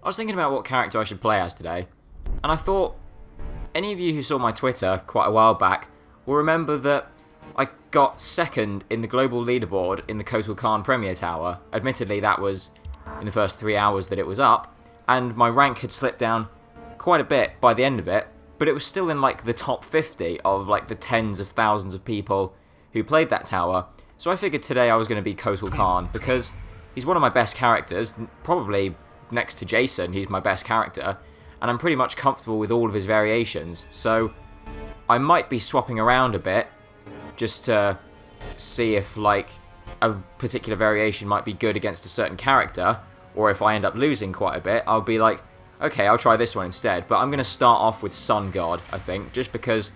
I was thinking about what character I should play as today, and I thought any of you who saw my Twitter quite a while back will remember that I got second in the global leaderboard in the Kotal Kahn Premier Tower. Admittedly, that was in the first 3 hours that it was up, and my rank had slipped down quite a bit by the end of it, but it was still in like the top 50 of like the tens of thousands of people who played that tower. So I figured today I was going to be Kotal Kahn because he's one of my best characters, probably next to Jason, he's my best character, and I'm pretty much comfortable with all of his variations, so I might be swapping around a bit just to see if like a particular variation might be good against a certain character, or if I end up losing quite a bit, I'll be like, okay, I'll try this one instead. But I'm going to start off with Sun God, I think, just because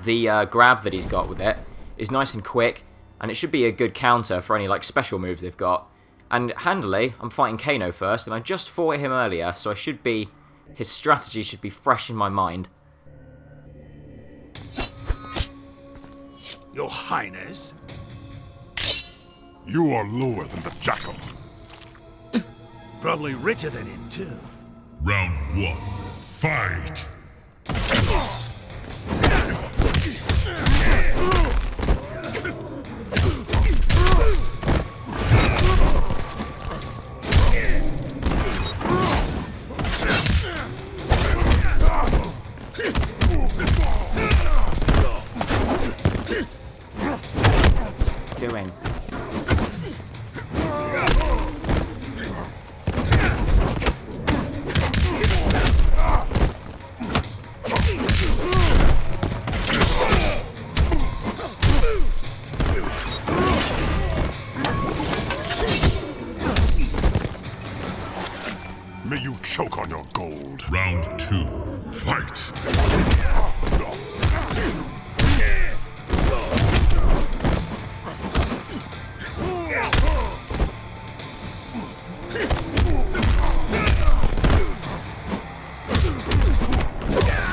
the grab that he's got with it is nice and quick, and it should be a good counter for any like special moves they've got. And handily, I'm fighting Kano first, and I just fought him earlier, so his strategy should be fresh in my mind. Your Highness? You are lower than the Jackal. Probably richer than him, too. Round 1. Fight! Doing. May you choke on your gold. Round 2. Fight!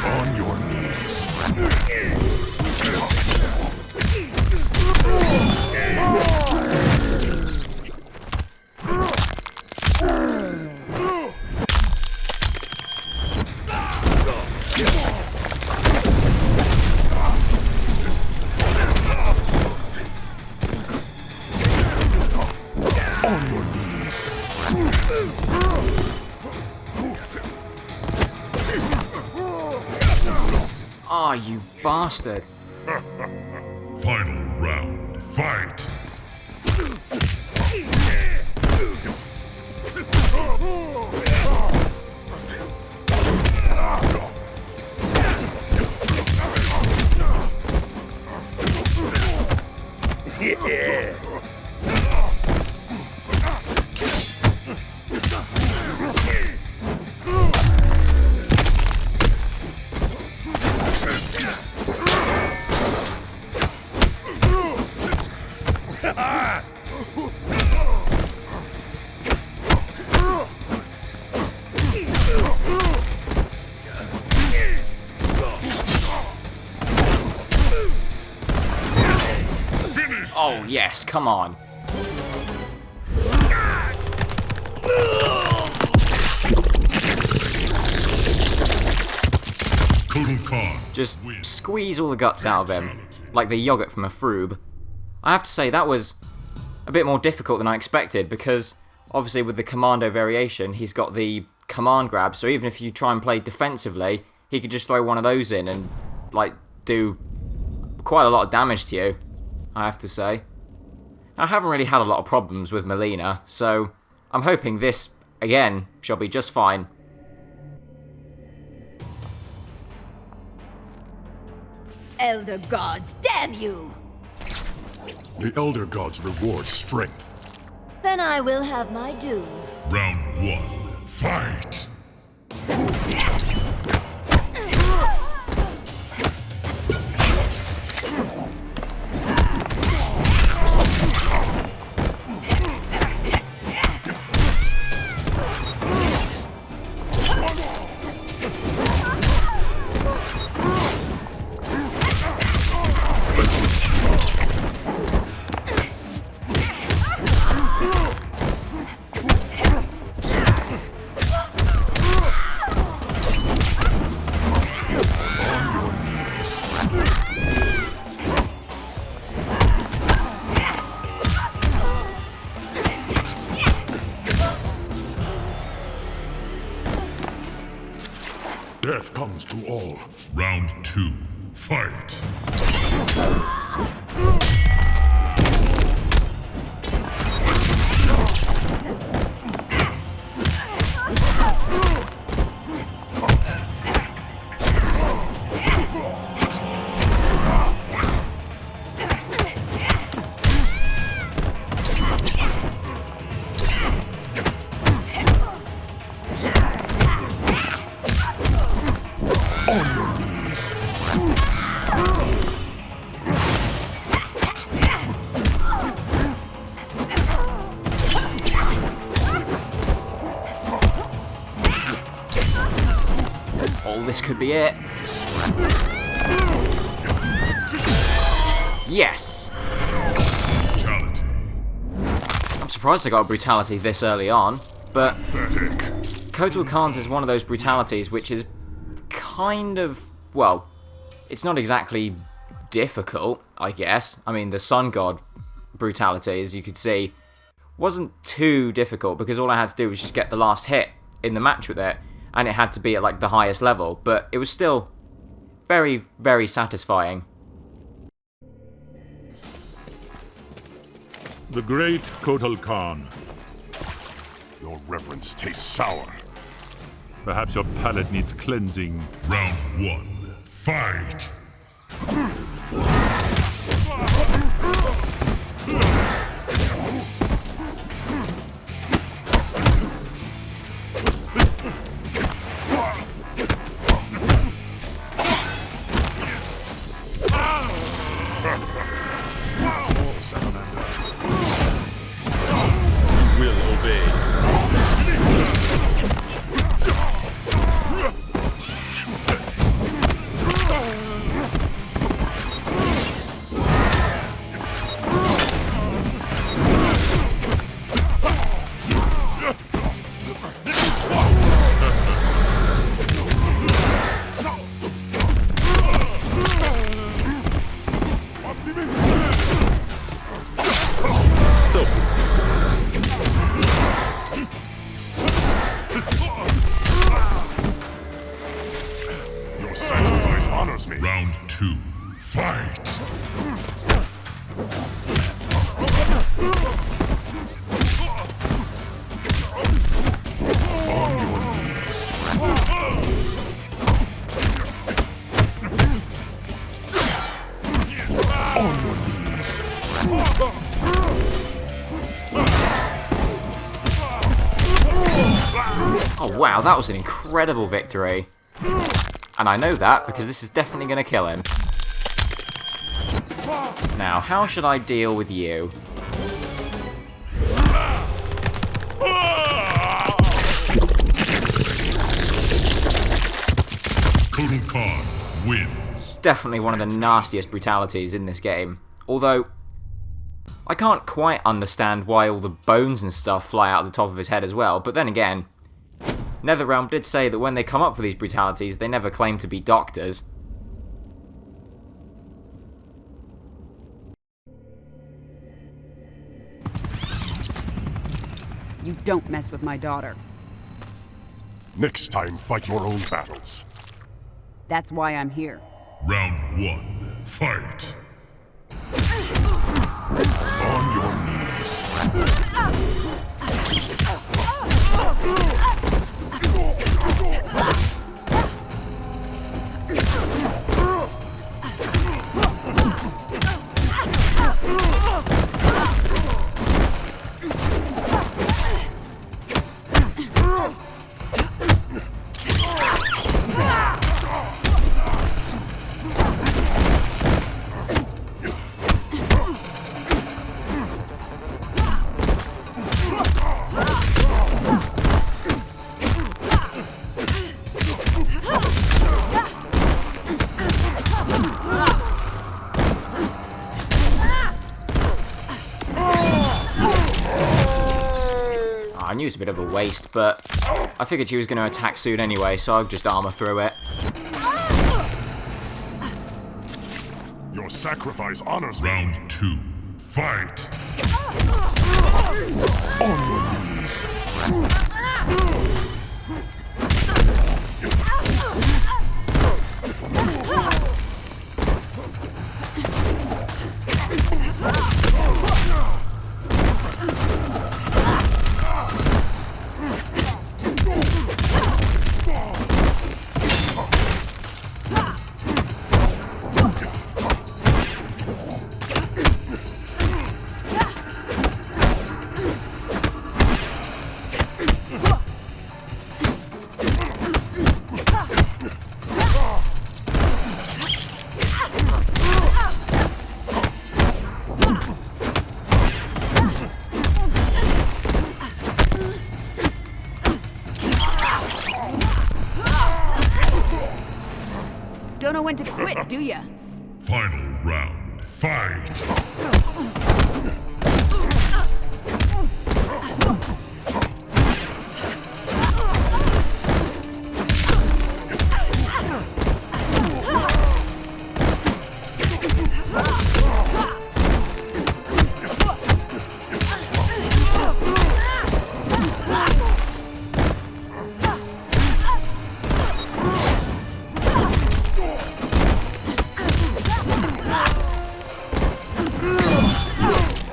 On your knees. On your knees. Ah, you bastard. Final round. Fight! Yeah! Oh yes, come on. Kotal Kahn. Just squeeze all the guts out of him, like the yogurt from a froob. I have to say, that was a bit more difficult than I expected, because obviously with the commando variation, he's got the command grab, so even if you try and play defensively, he could just throw one of those in and like do quite a lot of damage to you, I have to say. I haven't really had a lot of problems with Melina, so I'm hoping this, again, shall be just fine. Elder gods, damn you! The Elder Gods reward strength. Then I will have my due. Round 1. Fight! Death comes to all. Round 2. Fight. On your knees. Oh, this could be it. Yes! Brutality. I'm surprised I got brutality this early on, but Kotal Kahn's is one of those brutalities which is kind of, well, it's not exactly difficult, I guess. I mean, the Sun God brutality, as you could see, wasn't too difficult because all I had to do was just get the last hit in the match with it, and it had to be at like the highest level, but it was still very, very satisfying. The great Kotal Kahn. Your reverence tastes sour. Perhaps your palate needs cleansing. Round 1. Fight. Will obey. So, Your sacrifice honors me. Round 2. Fight. On your knees. On your knees. Oh wow, that was an incredible victory. And I know that because this is definitely going to kill him. Now, how should I deal with you? Kotal Kahn wins. It's definitely one of the nastiest brutalities in this game. Although, I can't quite understand why all the bones and stuff fly out the top of his head as well, but then again, NetherRealm did say that when they come up with these brutalities, they never claim to be doctors. You don't mess with my daughter. Next time, fight your own battles. That's why I'm here. Round 1. Fight. On your knees. I knew it was a bit of a waste, but I figured she was going to attack soon anyway, so I'll just armor through it. Your sacrifice honors me. Round 2. Fight. On your knees. Don't know when to quit, do ya? Final round. Fight!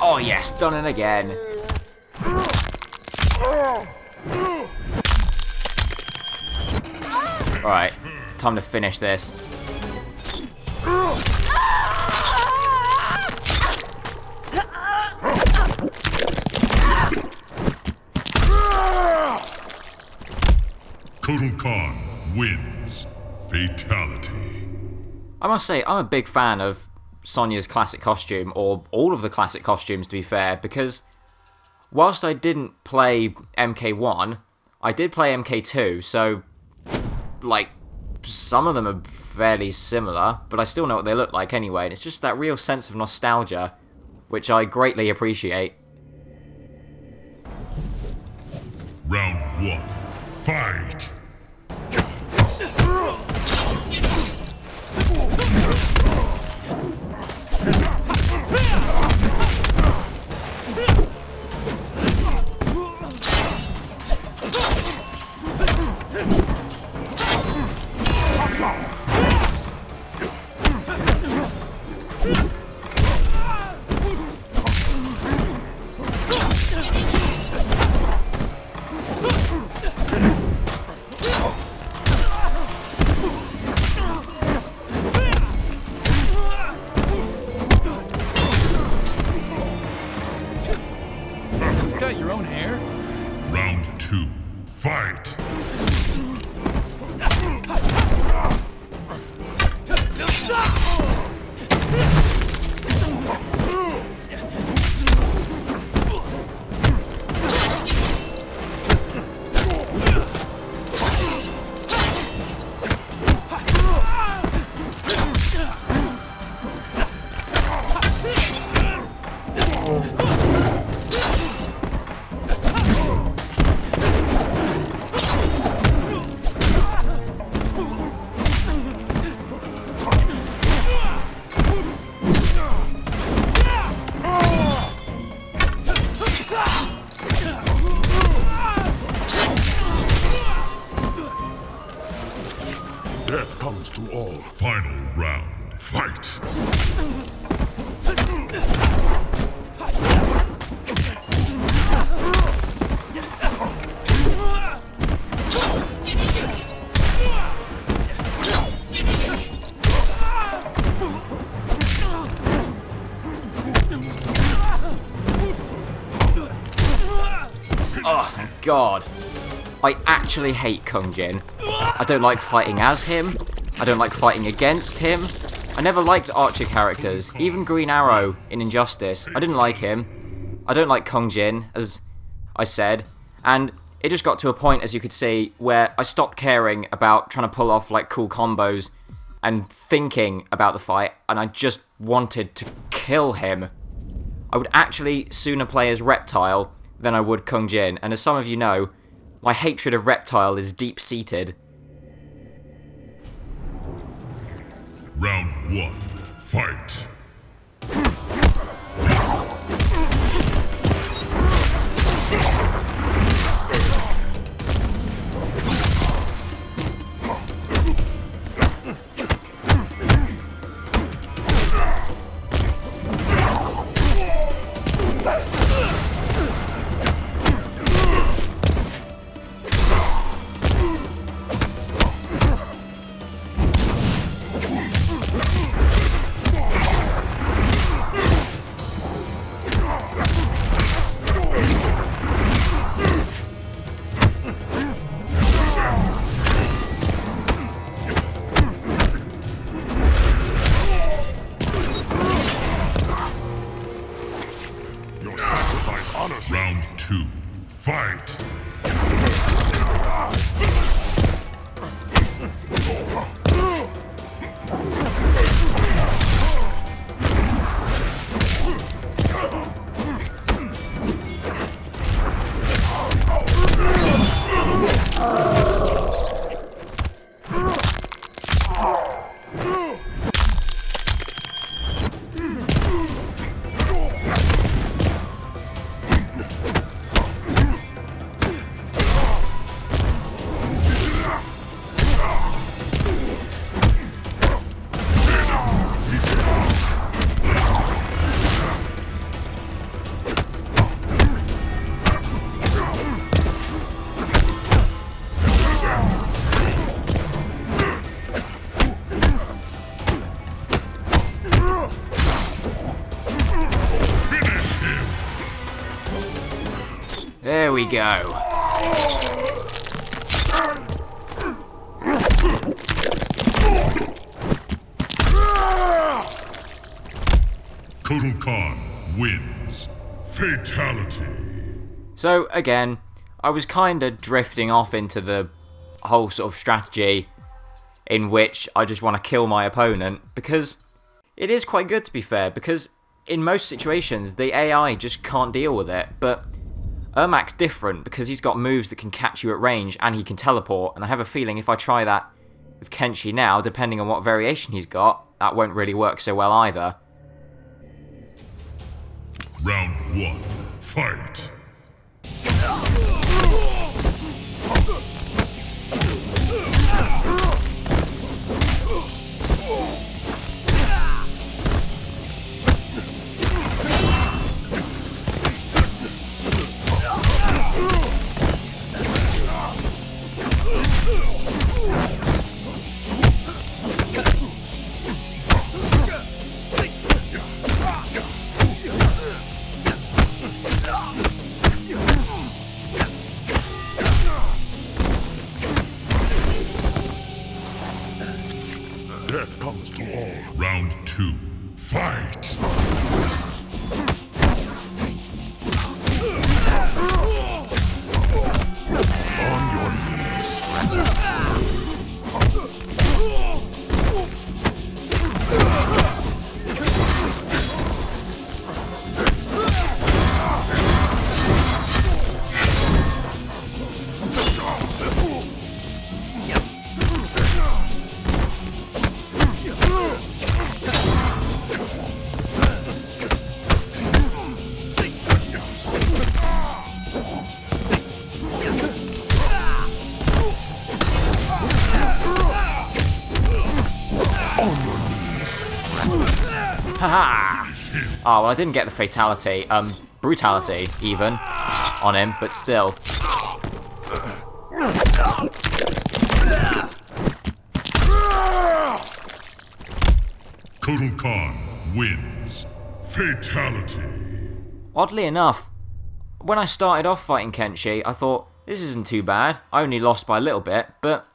Oh yes, done it again. Alright, time to finish this. Kotal Kahn wins. Fatality. I must say, I'm a big fan of Sonya's classic costume, or all of the classic costumes to be fair, because whilst I didn't play MK1, I did play MK2, so, like, some of them are fairly similar, but I still know what they look like anyway, and it's just that real sense of nostalgia, which I greatly appreciate. Round 1. Fight! Got your own hair? Round 2. Fight! Death comes to all. Final round. Fight! Oh, thank God. I actually hate Kung Jin. I don't like fighting as him. I don't like fighting against him. I never liked Archer characters. Even Green Arrow in Injustice. I didn't like him. I don't like Kung Jin, as I said. And it just got to a point, as you could see, where I stopped caring about trying to pull off like cool combos and thinking about the fight, and I just wanted to kill him. I would actually sooner play as Reptile than I would Kung Jin, and as some of you know, my hatred of Reptile is deep-seated. Round 1. Fight! go. Kotal Kahn wins. Fatality. So again, I was kinda drifting off into the whole sort of strategy in which I just want to kill my opponent, because it is quite good, to be fair, because in most situations the AI just can't deal with it, but Ermac's different because he's got moves that can catch you at range and he can teleport, and I have a feeling if I try that with Kenshi now, depending on what variation he's got, that won't really work so well either. Round 1. Fight. Death comes to all. Round 2. Fight! On your knees. Haha! Oh, well, I didn't get the fatality, brutality, even, on him, but still. Kotal Kahn wins. Fatality. Oddly enough, when I started off fighting Kenshi, I thought, this isn't too bad. I only lost by a little bit, but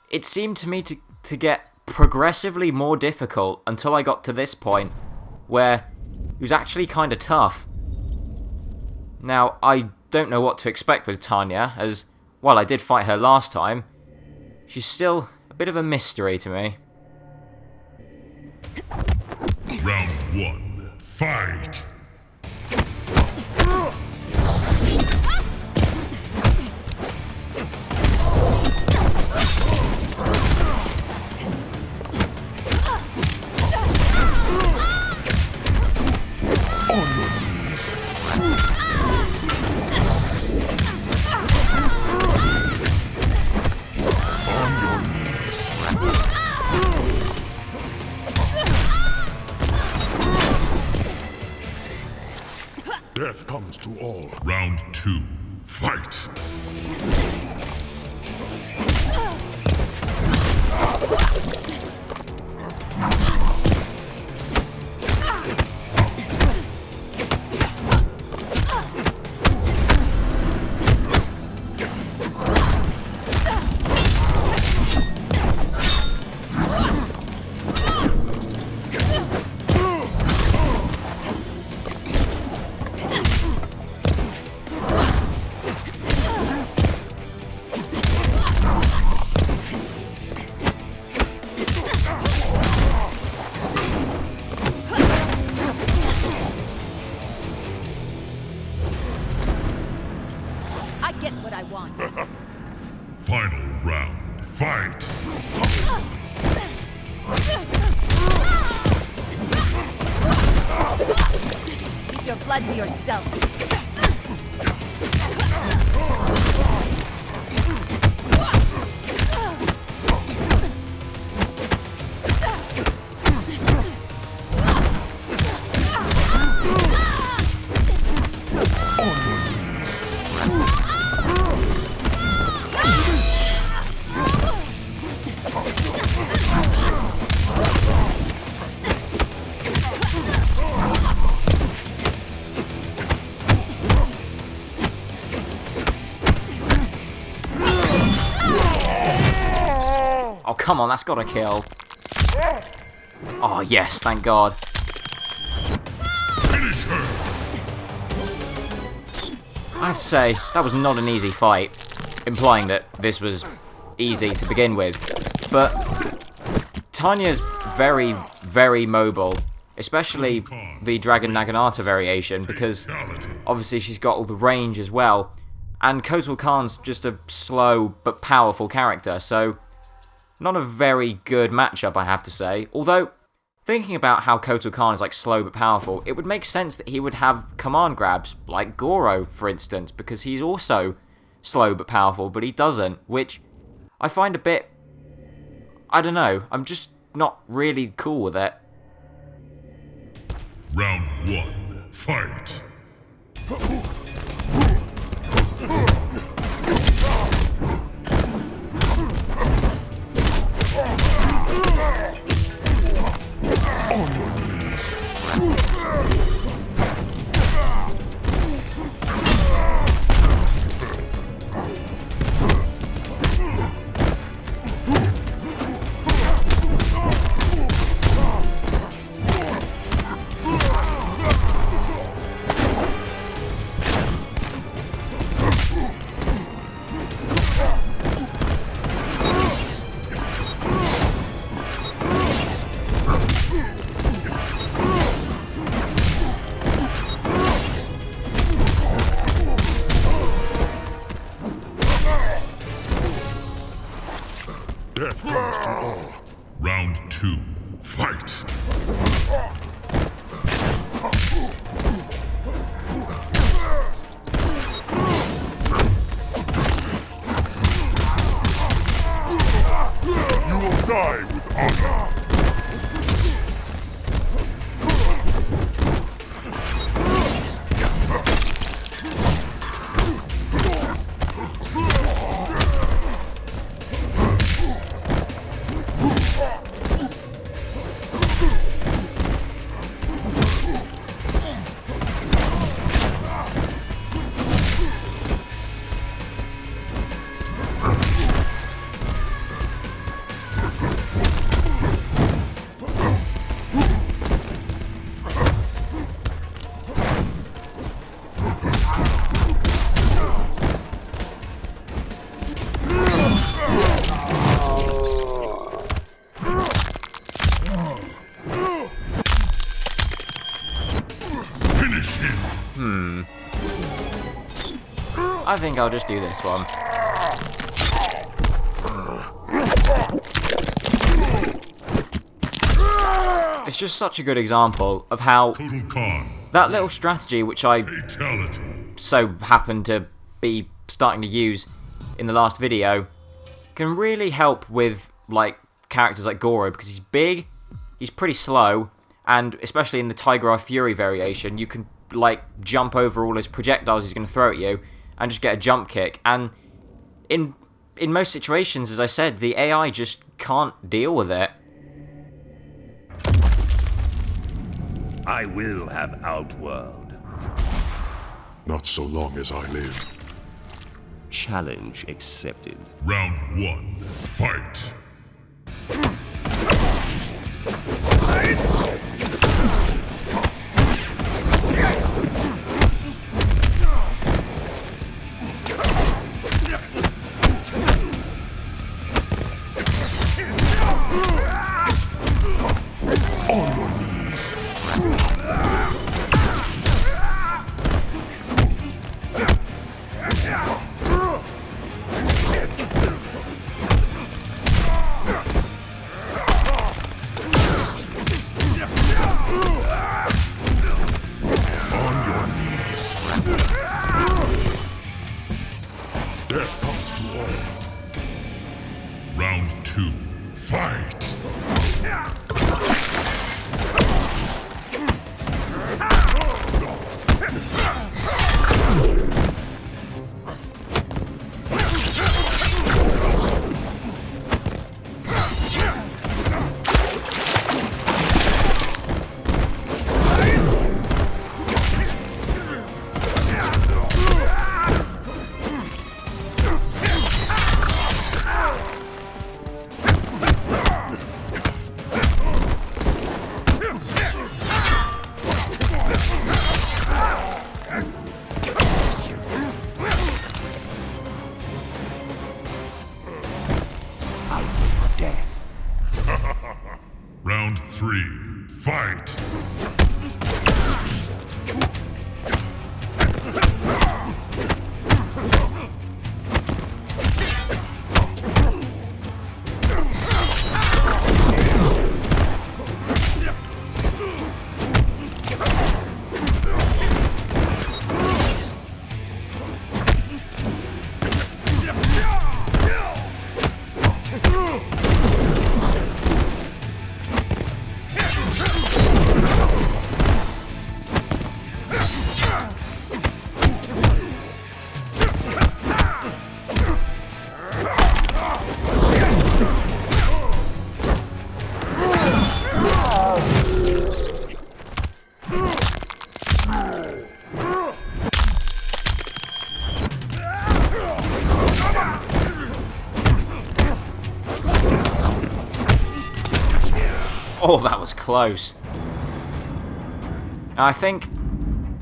it seemed to me to get progressively more difficult until I got to this point, where it was actually kind of tough. Now, I don't know what to expect with Tanya, as, while I did fight her last time, she's still a bit of a mystery to me. Round 1. Fight! On your knees. On your knees. Death comes to all. Round 2. Fight! I get what I want. Final round. Fight! Keep your blood to yourself. On your knees. Oh, come on, that's got to kill. Oh, yes, thank God. Finish her! I have to say, that was not an easy fight, implying that this was easy to begin with. But Tanya's very, very mobile, especially the Dragon Naginata variation, because obviously she's got all the range as well. And Kotal Kahn's just a slow but powerful character, so not a very good matchup, I have to say. Although, thinking about how Kotal Kahn is like slow but powerful, it would make sense that he would have command grabs, like Goro, for instance, because he's also slow but powerful, but he doesn't, which I find a bit... I don't know, I'm just not really cool with it. Round 1, fight! On your knees. Death comes to all. Round 2, fight! You will die with honor. I think I'll just do this one. It's just such a good example of how Kotal Kahn. that little strategy, which I Fatality. so happen to be starting to use in the last video, can really help with like characters like Goro, because he's big, he's pretty slow, and especially in the Tiger Eye Fury variation, you can like jump over all his projectiles he's going to throw at you and just get a jump kick. And in most situations, as I said, the AI just can't deal with it. I will have Outworld. Not so long as I live. Challenge accepted. Round 1, fight! On your knees. On your knees. Death comes to all. Round 2, fight! death. Round 3, fight! Oh, that was close. Now, I think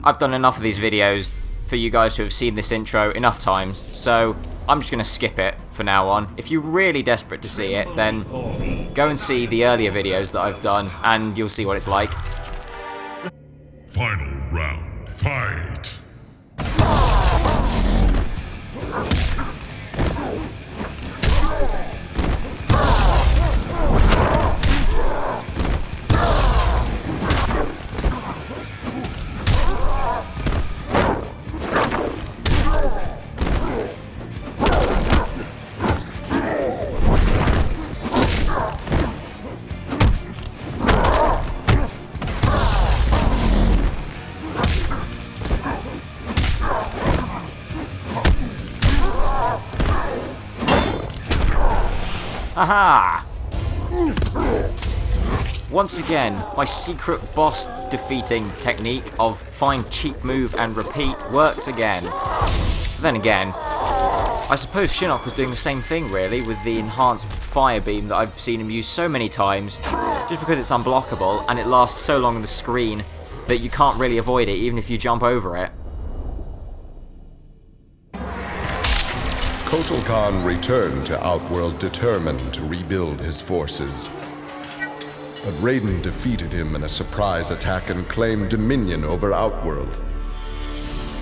I've done enough of these videos for you guys to have seen this intro enough times, so I'm just going to skip it for now on. If you're really desperate to see it, then go and see the earlier videos that I've done, and you'll see what it's like. Final round, fight! Aha! Once again, my secret boss defeating technique of find cheap move and repeat works again. Then again, I suppose Shinnok was doing the same thing really with the enhanced fire beam that I've seen him use so many times, just because it's unblockable and it lasts so long on the screen that you can't really avoid it even if you jump over it. Kotal Kahn returned to Outworld determined to rebuild his forces. But Raiden defeated him in a surprise attack and claimed dominion over Outworld.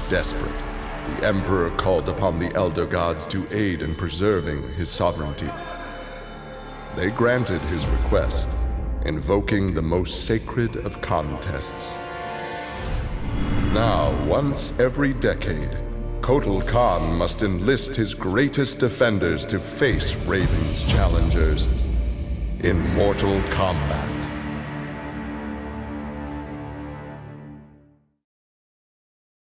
Desperate, the Emperor called upon the Elder Gods to aid in preserving his sovereignty. They granted his request, invoking the most sacred of contests. Now, once every decade, Kotal Kahn must enlist his greatest defenders to face Raiden's challengers in mortal combat.